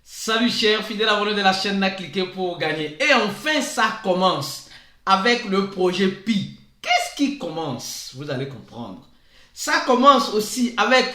Salut chers fidèles abonnés de la chaîne, n'a cliqué pour gagner. Et enfin ça commence avec le projet Pi. Qu'est-ce qui commence? Vous allez comprendre. Ça commence aussi avec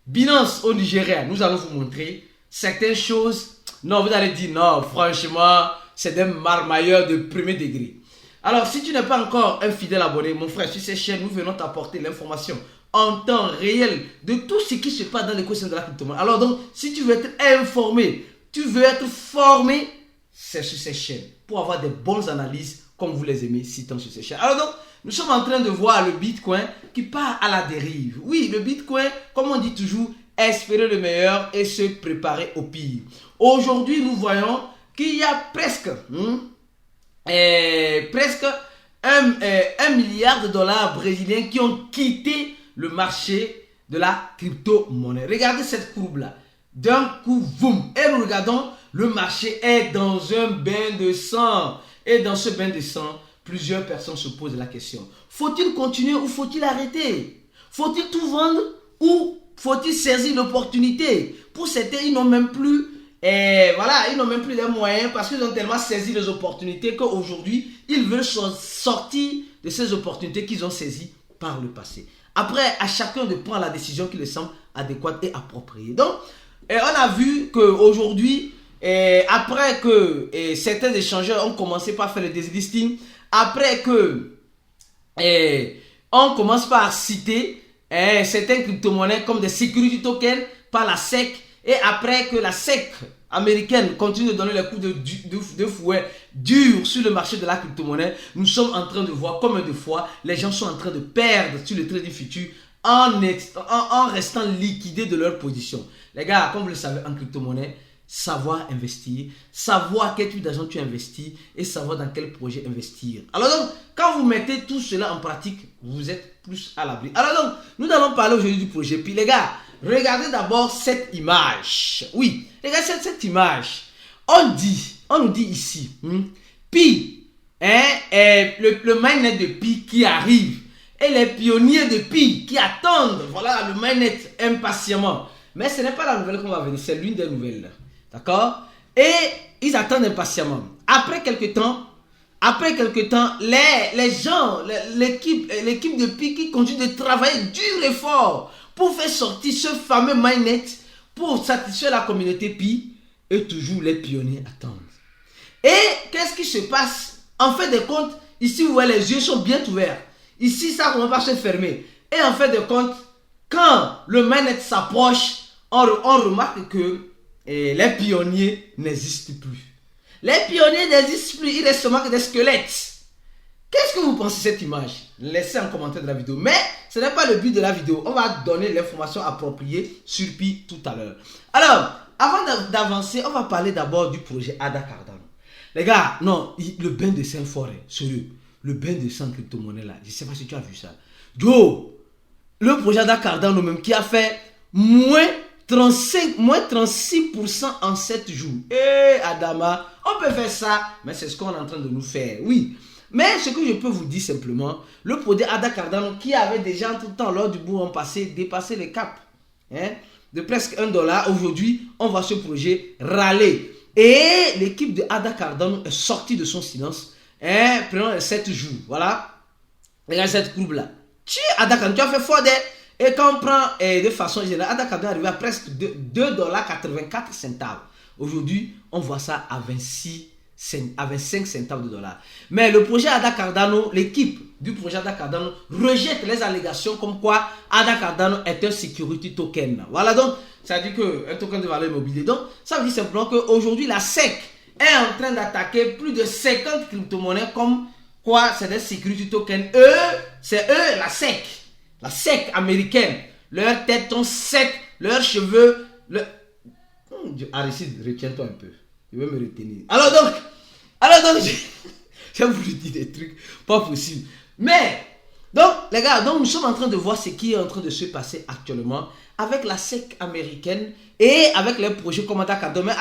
Binance au Nigeria. Nous allons vous montrer certaines choses. Non, vous allez dire non, franchement, c'est des marmailleurs de premier degré. Alors, si tu n'es pas encore un fidèle abonné, mon frère, sur cette chaîne, nous venons t'apporter l'information en temps réel de tout ce qui se passe dans l'écosystème de la crypto-monnaie. Alors donc, si tu veux être informé, tu veux être formé, c'est sur cette chaîne pour avoir des bonnes analyses comme vous les aimez si tant sur cette chaîne. Alors donc, nous sommes en train de voir le Bitcoin qui part à la dérive. Oui, le Bitcoin, comme on dit toujours, espérer le meilleur et se préparer au pire. Aujourd'hui, nous voyons qu'il y a presque un milliard de dollars brésiliens qui ont quitté le marché de la crypto-monnaie. Regardez cette courbe-là. D'un coup, boum. Et nous regardons, le marché est dans un bain de sang. Et dans ce bain de sang, plusieurs personnes se posent la question. Faut-il continuer ou faut-il arrêter? Faut-il tout vendre ou faut-il saisir l'opportunité? Pour certains, ils n'ont même plus ils n'ont même plus les moyens parce qu'ils ont tellement saisi les opportunités qu'aujourd'hui, ils veulent sortir de ces opportunités qu'ils ont saisies par le passé. Après, à chacun de prendre la décision qui lui semble adéquate et appropriée. Donc, on a vu qu'aujourd'hui, après que certains échangeurs ont commencé par faire le déslisting, après que on commence par citer certaines crypto-monnaies comme des security tokens par la SEC, et après que la SEC américaine continue de donner les coups de fouet dur sur le marché de la crypto-monnaie, nous sommes en train de voir combien de fois les gens sont en train de perdre sur le trading futur en restant liquidés de leur position. Les gars, comme vous le savez, en crypto-monnaie, savoir investir, savoir quel type d'argent tu investis et savoir dans quel projet investir. Alors donc, quand vous mettez tout cela en pratique, vous êtes plus à l'abri. Alors donc, nous allons parler aujourd'hui du projet Pi. Les gars, regardez d'abord cette image. Oui, regardez cette image. On nous dit ici, Pi, le mainnet de Pi qui arrive et les pionniers de Pi qui attendent, voilà, le mainnet impatiemment. Mais ce n'est pas la nouvelle qu'on va venir, c'est l'une des nouvelles. D'accord? Et ils attendent impatiemment. Après quelques temps, les gens, l'équipe de Pi qui continue de travailler dur et fort pour faire sortir ce fameux mainnet pour satisfaire la communauté Pi, et toujours les pionniers attendent. Et qu'est-ce qui se passe? En fait de compte, ici vous voyez les yeux sont bien ouverts. Ici ça ne commence pas à se fermer. Et en fait de compte, quand le mainnet s'approche, on remarque que les pionniers n'existent plus. Les pionniers n'existent plus, il reste seulement que des squelettes. Qu'est-ce que vous pensez de cette image? Laissez un commentaire de la vidéo. Mais ce n'est pas le but de la vidéo. On va donner l'information appropriée sur Pi tout à l'heure. Alors, avant d'avancer, on va parler d'abord du projet ADA Cardano. Les gars, non, le bain de sang forêt, sérieux. Le bain de sang crypto-monnaie là, je ne sais pas si tu as vu ça. Yo, le projet ADA Cardano même qui a fait moins 36% en 7 jours. Adama, on peut faire ça, mais c'est ce qu'on est en train de nous faire. Oui. Mais ce que je peux vous dire simplement, le projet ADA Cardano qui avait déjà tout le temps lors du bout en passé dépassé les caps de presque $1, aujourd'hui on voit ce projet râler. Et l'équipe de ADA Cardano est sortie de son silence pendant les 7 jours. Voilà. Regarde cette courbe là. ADA Cardano, tu as fait fort et quand on prend de façon générale, ADA Cardano est arrivé à presque $2,84. Aujourd'hui, on voit ça à 25 centimes de dollars. Mais le projet ADA Cardano, l'équipe du projet ADA Cardano rejette les allégations comme quoi ADA Cardano est un security token. Voilà, donc ça veut dire qu'un token de valeur immobilière. Donc ça veut dire simplement qu'aujourd'hui la SEC est en train d'attaquer plus de 50 crypto-monnaies comme quoi c'est des security tokens. C'est eux la SEC. La SEC américaine, leurs têtes sont secs, leurs cheveux. Aristide, retiens-toi un peu. Je vais me retenir. Alors donc, je vous dis des trucs pas possibles. Mais, donc, les gars, donc nous sommes en train de voir ce qui est en train de se passer actuellement avec la SEC américaine et avec les projets comme ADA Cardano. Mais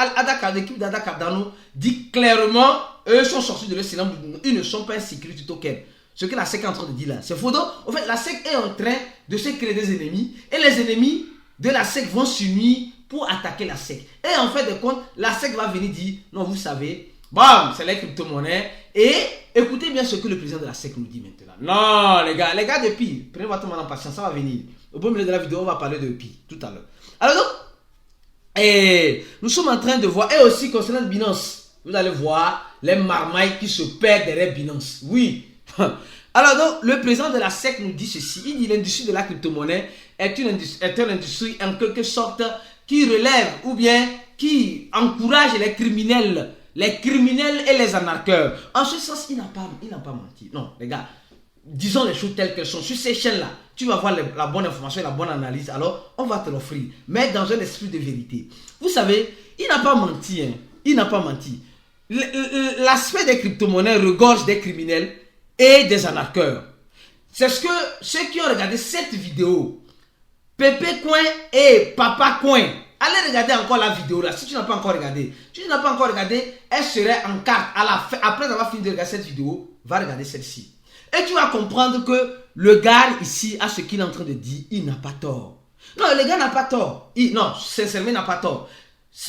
l'équipe d'ADA Cardano dit clairement, eux sont sortis de leur silence, ils ne sont pas un security token. Ce que la SEC est en train de dire là, c'est faux. Donc, en fait, la SEC est en train de se créer des ennemis et les ennemis de la SEC vont s'unir pour attaquer la SEC. Et en fait de compte, la SEC va venir dire, non, vous savez, bam, c'est les crypto-monnaies. Et écoutez bien ce que le président de la SEC nous dit maintenant. Non, les gars de Pi, prenez votre temps en patience, ça va venir. Au beau milieu de la vidéo, on va parler de Pi tout à l'heure. Alors donc, nous sommes en train de voir, et aussi concernant Binance, vous allez voir les marmailles qui se perdent derrière Binance. Oui. Alors donc, le président de la SEC nous dit ceci. Il dit l'industrie de la crypto-monnaie est une industrie en quelque sorte qui relève ou bien qui encourage les criminels et les arnaqueurs. En ce sens, il n'a pas menti. Non, les gars, disons les choses telles qu'elles sont. Sur ces chaînes-là, tu vas voir la bonne information et la bonne analyse. Alors, on va te l'offrir. Mais dans un esprit de vérité. Vous savez, il n'a pas menti. Hein. Il n'a pas menti. L'aspect des crypto-monnaies regorge des criminels et des arnaqueurs. C'est ce que ceux qui ont regardé cette vidéo, Pépé Coin et Papa Coin, allez regarder encore la vidéo là. Si tu n'as pas encore regardé, elle serait en carte à la fin. Après avoir fini de regarder cette vidéo, va regarder celle-ci. Et tu vas comprendre que le gars ici, à ce qu'il est en train de dire, il n'a pas tort. Non, le gars n'a pas tort. Non, sincèrement, il n'a pas tort.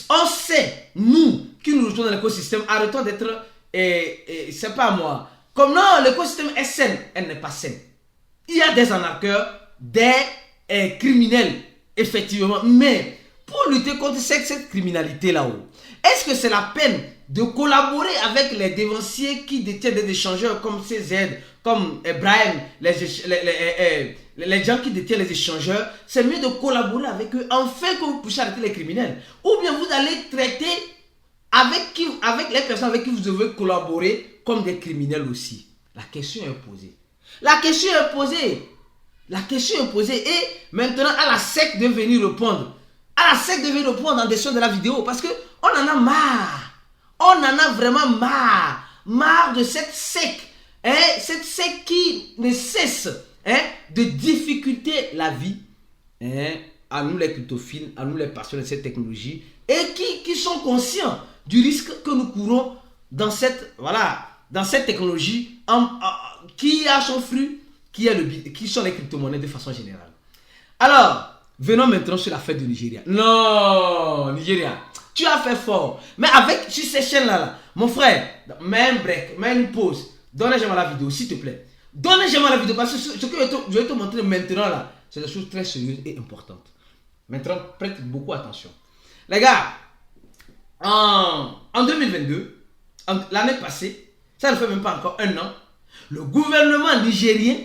On sait, nous, qui nous retrouvons dans l'écosystème, arrêtons d'être, c'est pas moi. Comme non, l'écosystème est sain, elle n'est pas saine. Il y a des arnaqueurs, des criminels, effectivement. Mais pour lutter contre cette criminalité là-haut, est-ce que c'est la peine de collaborer avec les dévanciers qui détiennent des échangeurs comme CZ, comme Brian, les gens qui détiennent les échangeurs? C'est mieux de collaborer avec eux afin que vous puissiez arrêter les criminels. Ou bien vous allez traiter avec les personnes avec qui vous devez collaborer comme des criminels aussi. La question est posée. La question est posée. Et maintenant, à la SEC de venir répondre. À la SEC de venir répondre en dessus de la vidéo. Parce qu'on en a marre. On en a vraiment marre. Marre de cette SEC. Cette SEC qui ne cesse de difficulter la vie à nous les cryptophiles, à nous les passionnés de cette technologie. Et qui sont conscients du risque que nous courons dans cette technologie qui a son flux, qui sont les crypto-monnaies de façon générale. Alors, venons maintenant sur la fête du Nigeria. Non, Nigeria, tu as fait fort. Mais sur ces chaînes-là, mon frère, mets un break, mets une pause. Donnez-moi la vidéo, s'il te plaît. Donnez-moi la vidéo, parce que ce que je vais te montrer maintenant là, c'est des choses très sérieuses et importantes. Maintenant, prête beaucoup attention. Les gars, en 2022, l'année passée, ça ne fait même pas encore un an, le gouvernement nigérien,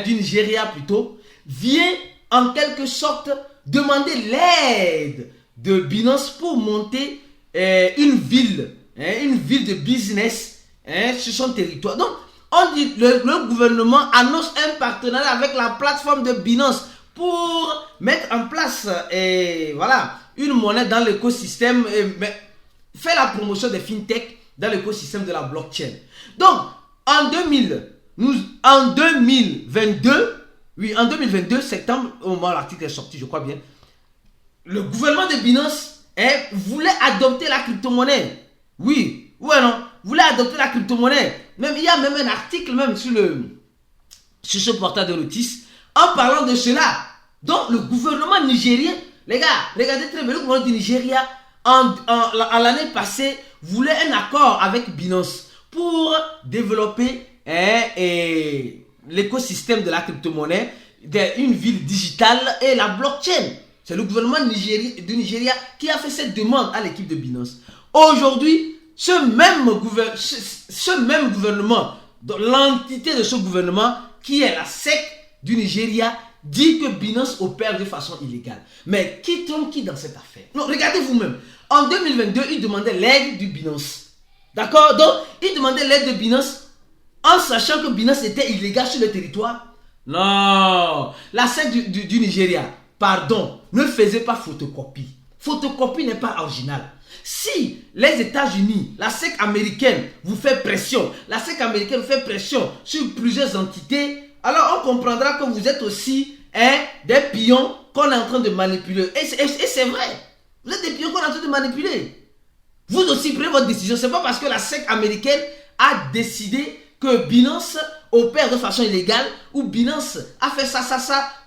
du Nigeria plutôt, vient en quelque sorte demander l'aide de Binance pour monter une ville de business sur son territoire. Donc, on dit le gouvernement annonce un partenariat avec la plateforme de Binance pour mettre en place une monnaie dans l'écosystème, faire la promotion des fintech dans l'écosystème de la blockchain. Donc, en 2022, septembre, au moment où l'article est sorti, je crois bien, le gouvernement de Binance voulait adopter la crypto-monnaie. Oui, ou non, voulait adopter la crypto-monnaie. Même, il y a même un article même sur ce portail de notice en parlant de cela. Donc, le gouvernement nigérien, les gars, regardez très bien, le gouvernement du Nigeria, en l'année passée, voulait un accord avec Binance pour développer l'écosystème de la crypto-monnaie, une ville digitale et la blockchain. C'est le gouvernement du Nigeria qui a fait cette demande à l'équipe de Binance. Aujourd'hui, ce même gouvernement, l'entité de ce gouvernement, qui est la SEC du Nigeria, dit que Binance opère de façon illégale. Mais qui trompe qui dans cette affaire? Non, regardez vous-même. En 2022, il demandait l'aide du Binance. D'accord? Donc, il demandait l'aide de Binance en sachant que Binance était illégal sur le territoire. Non. La SEC du Nigeria, pardon, ne faisait pas photocopie. Photocopie n'est pas original. Si les États-Unis, la SEC américaine vous fait pression, la SEC américaine vous fait pression sur plusieurs entités, alors on comprendra que vous êtes aussi des pions qu'on est en train de manipuler. Et c'est vrai. Vous êtes des pions qu'on est en train de manipuler. Vous aussi prenez votre décision. Ce n'est pas parce que la SEC américaine a décidé que Binance opère de façon illégale ou Binance a fait ça,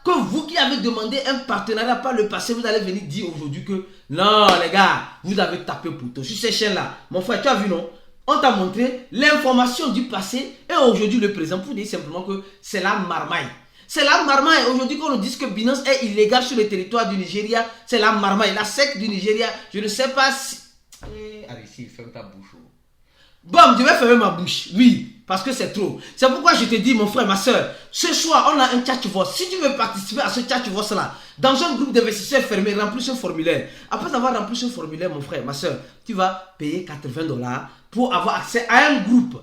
que vous qui avez demandé un partenariat par le passé, vous allez venir dire aujourd'hui que non les gars, vous avez tapé poteau. Sur ces chaînes-là, mon frère, tu as vu non? On t'a montré l'information du passé et aujourd'hui le présent pour dire simplement que c'est la marmaille. C'est la marmaille. Aujourd'hui, quand on nous dit que Binance est illégal sur le territoire du Nigeria, c'est la marmaille. La secte du Nigeria, je ne sais pas si... Allez, ici, ferme ta bouche. Bon, je vais fermer ma bouche. Oui, parce que c'est trop. C'est pourquoi je te dis, mon frère, ma soeur, ce soir, on a un chat-voice. Si tu veux participer à ce chat-voice-là, dans un groupe d'investisseurs fermés, remplis ce formulaire. Après avoir rempli ce formulaire, mon frère, ma soeur, tu vas payer $80 pour avoir accès à un groupe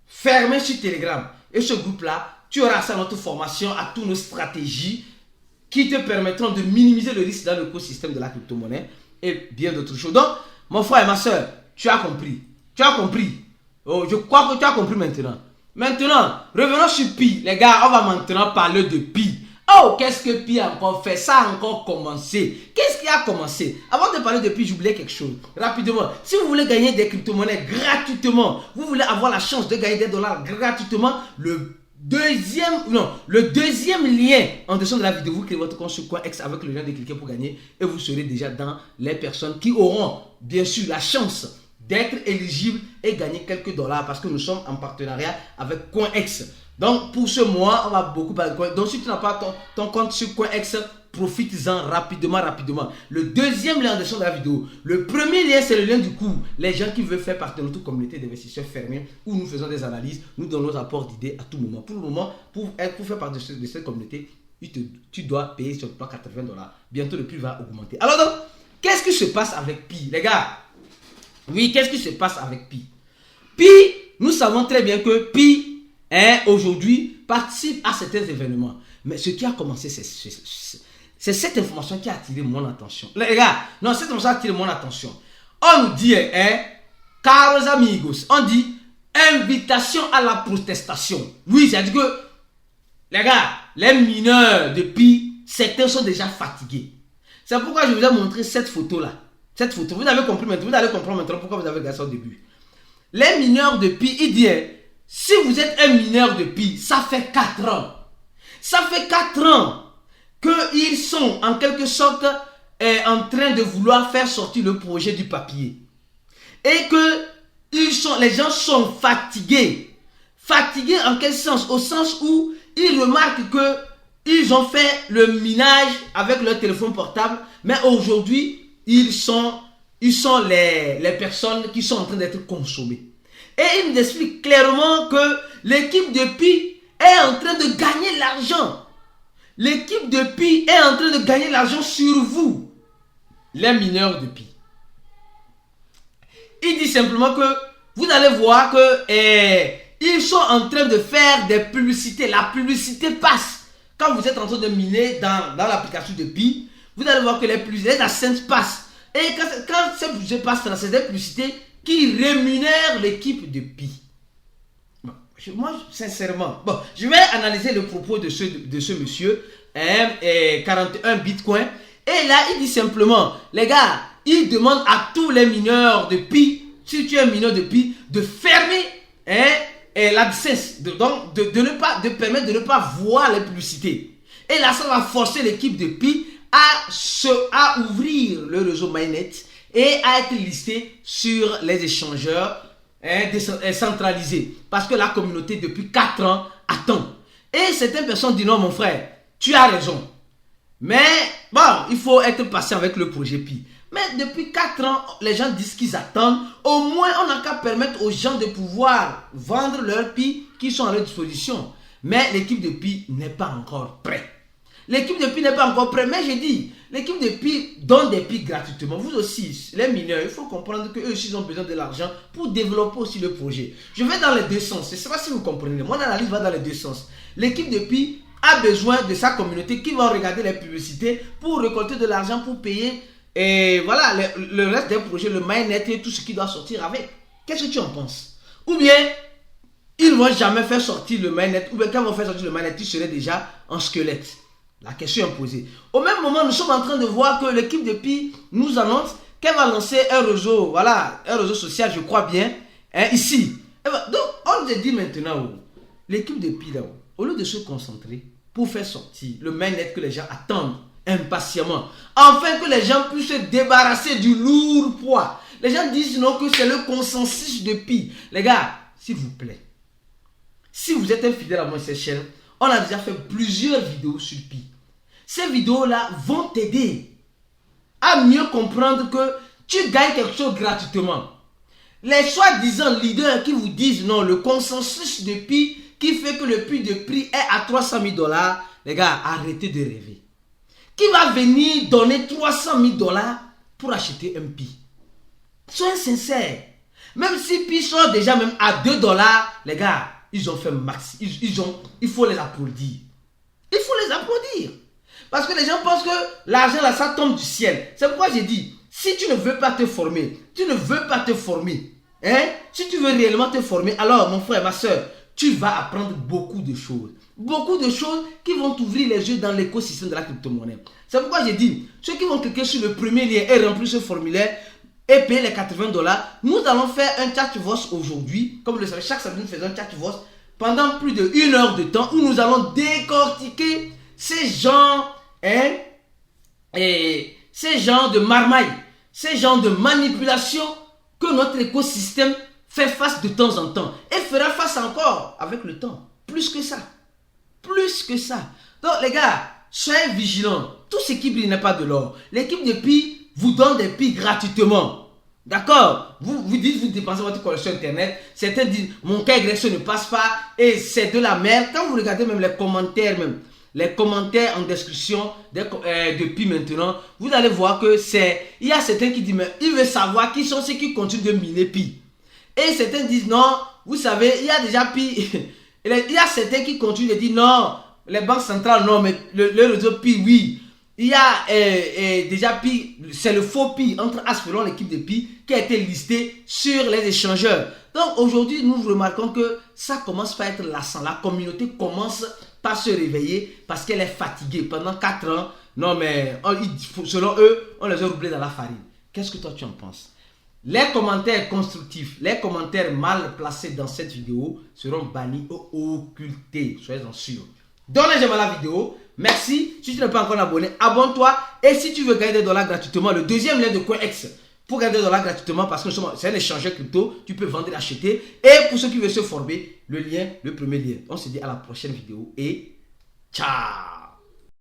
fermé sur Telegram. Et ce groupe-là, tu auras accès à notre formation, à toutes nos stratégies qui te permettront de minimiser le risque dans l'écosystème de la crypto-monnaie et bien d'autres choses. Donc, mon frère et ma soeur, tu as compris. Tu as compris. Oh, je crois que tu as compris maintenant. Maintenant, revenons sur Pi. Les gars, on va maintenant parler de Pi. Oh, qu'est-ce que Pi a encore fait? Ça a encore commencé. Qu'est-ce qui a commencé? Avant de parler de Pi, j'oubliais quelque chose. Rapidement, si vous voulez gagner des crypto-monnaies gratuitement, vous voulez avoir la chance de gagner des dollars gratuitement, le deuxième lien en dessous de la vidéo, vous créez votre compte sur CoinEx avec le lien de cliquer pour gagner et vous serez déjà dans les personnes qui auront bien sûr la chance d'être éligibles et gagner quelques dollars parce que nous sommes en partenariat avec CoinEx. Donc pour ce mois, on va beaucoup parler de CoinEx. Donc si tu n'as pas ton compte sur CoinEx, profites-en rapidement. Le deuxième lien en dessous de la vidéo. Le premier lien, c'est le lien du cours. Les gens qui veulent faire partie de notre communauté d'investisseurs fermés où nous faisons des analyses, nous donnons nos apports d'idées à tout moment. Pour le moment, pour faire partie de cette communauté, tu dois payer sur toi $80. Bientôt, le prix va augmenter. Alors donc, qu'est-ce qui se passe avec Pi, les gars? Oui, qu'est-ce qui se passe avec Pi? Pi, nous savons très bien que Pi, aujourd'hui, participe à certains événements. Mais ce qui a commencé, c'est cette information qui a attiré mon attention. Les gars, non, cette information a attiré mon attention. On nous dit, caros amigos, on dit invitation à la protestation. Oui, c'est-à-dire que, les gars, les mineurs de Pi, certains sont déjà fatigués. C'est pourquoi je vous ai montré cette photo-là. Cette photo, vous avez compris maintenant, vous allez comprendre maintenant pourquoi vous avez regardé ça au début. Les mineurs de Pi, il dit, si vous êtes un mineur de Pi, ça fait 4 ans. Ça fait 4 ans qu'ils sont en quelque sorte en train de vouloir faire sortir le projet du papier. Et que les gens sont fatigués. Fatigués en quel sens? Au sens où ils remarquent qu'ils ont fait le minage avec leur téléphone portable, mais aujourd'hui, ils sont les personnes qui sont en train d'être consommées. Et il nous explique clairement que l'équipe de Pi est en train de gagner l'argent. L'équipe de Pi est en train de gagner l'argent sur vous, les mineurs de Pi. Il dit simplement que vous allez voir que ils sont en train de faire des publicités. La publicité passe. Quand vous êtes en train de miner dans l'application de Pi, vous allez voir que les publicités, la scène passe. Et quand ces publicités passent, c'est des publicités qui rémunèrent l'équipe de Pi. Bon, moi, sincèrement, bon, je vais analyser le propos de ce monsieur, 41 bitcoins. Et là, il dit simplement, les gars, il demande à tous les mineurs de Pi, si tu es un mineur de Pi, de fermer l'AdSense, de permettre de ne pas voir les publicités. Et là, ça va forcer l'équipe de Pi à ouvrir le réseau Mainnet et à être listé sur les échangeurs centralisés. Parce que la communauté, depuis 4 ans, attend. Et certaines personnes disent, non mon frère, tu as raison. Mais bon, il faut être patient avec le projet Pi. Mais depuis 4 ans, les gens disent qu'ils attendent. Au moins, on n'a qu'à permettre aux gens de pouvoir vendre leurs Pi qui sont à leur disposition. Mais l'équipe de Pi n'est pas encore prête. L'équipe de Pi n'est pas encore prête. Mais j'ai dit, l'équipe de Pi donne des Pi gratuitement. Vous aussi, les mineurs, il faut comprendre qu'eux aussi ont besoin de l'argent pour développer aussi le projet. Je vais dans les deux sens. Je ne sais pas si vous comprenez. Mon analyse va dans les deux sens. L'équipe de Pi a besoin de sa communauté qui va regarder les publicités pour récolter de l'argent pour payer et voilà le reste des projets, le mainnet et tout ce qui doit sortir avec. Qu'est-ce que tu en penses? Ou bien ils ne vont jamais faire sortir le mainnet, ou bien quand ils vont faire sortir le mainnet, il serait déjà en squelette. La question est posée. Au même moment, nous sommes en train de voir que l'équipe de Pi nous annonce qu'elle va lancer un réseau, voilà, un réseau social, je crois bien, ici. Donc, on nous dit maintenant, l'équipe de Pi, au lieu de se concentrer pour faire sortir le mainnet que les gens attendent impatiemment, afin que les gens puissent se débarrasser du lourd poids. Les gens disent non que c'est le consensus de Pi. Les gars, s'il vous plaît, si vous êtes un fidèle à cette chaîne, on a déjà fait plusieurs vidéos sur Pi. Ces vidéos-là vont t'aider à mieux comprendre que tu gagnes quelque chose gratuitement. Les soi-disant leaders qui vous disent non, le consensus de Pi qui fait que le prix est à 300 000 $, les gars, arrêtez de rêver. Qui va venir donner 300 000 $ pour acheter un Pi? Soyez sincères. Même si Pi sont déjà même à 2 $, les gars, ils ont fait max. Il faut les applaudir. Il faut les applaudir. Parce que les gens pensent que l'argent là, ça tombe du ciel. C'est pourquoi j'ai dit, si tu ne veux pas te former, hein? Si tu veux réellement te former, alors mon frère, ma soeur, tu vas apprendre beaucoup de choses. Beaucoup de choses qui vont t'ouvrir les yeux dans l'écosystème de la crypto-monnaie. C'est pourquoi j'ai dit, ceux qui vont cliquer sur le premier lien et remplir ce formulaire et payer les 80 $, nous allons faire un chat voice aujourd'hui. Comme vous le savez, chaque samedi, nous faisons un chat voice pendant plus de 1 heure de temps où nous allons décortiquer ces gens, hein, et ces gens de marmaille, ces gens de manipulation que notre écosystème fait face de temps en temps et fera face encore avec le temps. Plus que ça. Plus que ça. Donc les gars, soyez vigilants. Tout ce qui brille n'est pas de l'or. L'équipe de Pi vous donne des Pi gratuitement. D'accord? Vous dites, vous dépensez votre connexion internet. Certains disent, mon KYC ne passe pas et c'est de la merde. Quand vous regardez même les commentaires en description de Pi maintenant, vous allez voir que il y a certains qui disent, mais il veut savoir qui sont ceux qui continuent de miner Pi. Et certains disent, non, vous savez, il y a déjà Pi. Il y a certains qui continuent de dire, non, les banques centrales, non, mais le réseau Pi, oui. Il y a déjà Pi, c'est le faux Pi entre As selon l'équipe de Pi qui a été listé sur les échangeurs. Donc aujourd'hui, nous remarquons que ça commence par être lassant. La communauté commence par se réveiller parce qu'elle est fatiguée. Pendant 4 ans, non mais selon eux, on les a roulés dans la farine. Qu'est-ce que toi tu en penses? Les commentaires constructifs, les commentaires mal placés dans cette vidéo seront bannis ou occultés. Soyez-en sûrs. Donne un j'aime à la vidéo. Merci. Si tu n'es pas encore abonné, abonne-toi. Et si tu veux gagner des dollars gratuitement, le deuxième lien de CoinEx pour gagner des dollars gratuitement, parce que c'est un échangeur crypto, tu peux vendre et acheter. Et pour ceux qui veulent se former, le premier lien. On se dit à la prochaine vidéo et ciao.